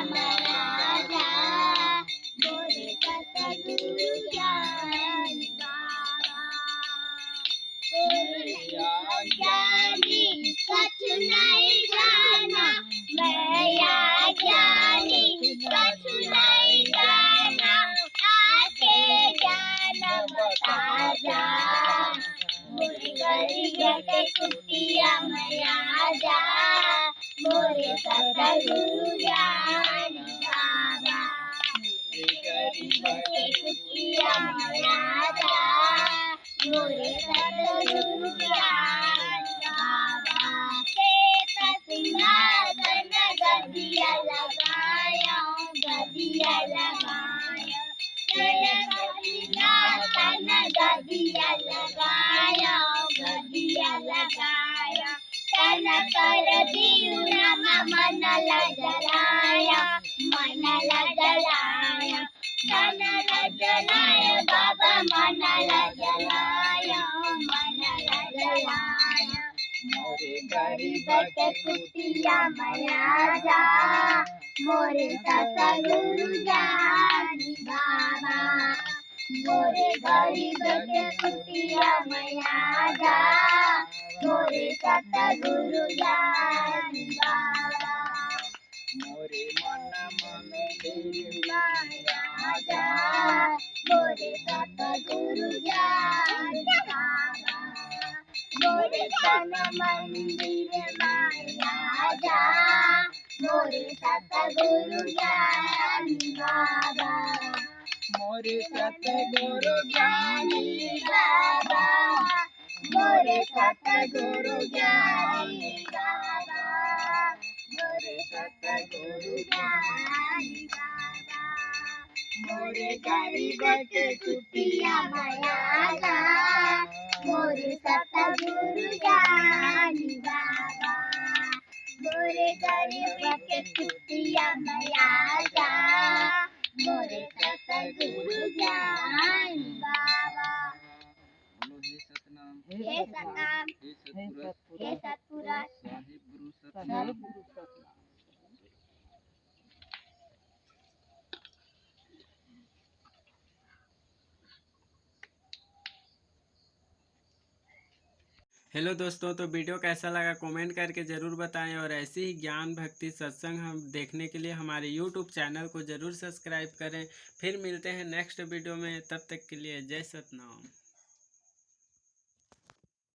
मया जा, मोरे सतगुरु ज्ञानी बाबा। ज्ञानी कछु नहीं जाना, मैं ज्ञानी कछु नहीं जाना, आके ज्ञान बता जा। मोरे गरीब के कुटिया मैया जा, मोरे सतगुरु ज्ञानी बाबा। गरीब के कुटिया मैया जा, मोरे सतगुरु ज्ञानी बाबा। सिंहासन गदिया लगाया, गदिया लगाया, सिंहासन गदिया लगाया, गदिया लगाया। तन कर दीना मन ल जलाया, मन ल जलाया, मन ल जलाया बाबा, मन ल जलाया, मन ल जलाया। मोरे गरीब के कुटिया मैया जा, मोरे सतगुरु ज्ञानी बाबा। मोरे गरीब के कुटिया मैया जा, मोरे सतगुरु ज्ञानी बाबा। मोरे मन मंदिर मैया जा, मोरे सतगुरु ज्ञानी बाबा। मोरे तन मंदिर मैया जा, मोरे सतगुरु ज्ञानी बाबा। मोरे सतगुरु ज्ञानी बाबा, मोरे सतगुरु ज्ञानी बाबा, मोरे सतगुरु ज्ञानी बाबा। मोरे गरीब के कुटिया मैया जा, मोरे सतगुरु ज्ञानी बाबा। मोरे गरीब के कुटिया मैया जा, मोरे सतगुरु ज्ञानी बाबा। हे सतनाम, हे सतपुरा, साहिब गुरु सतनाम। हेलो दोस्तों, तो वीडियो कैसा लगा कमेंट करके ज़रूर बताएं और ऐसी ही ज्ञान भक्ति सत्संग हम देखने के लिए हमारे यूट्यूब चैनल को ज़रूर सब्सक्राइब करें। फिर मिलते हैं नेक्स्ट वीडियो में, तब तक के लिए जय सतनाम।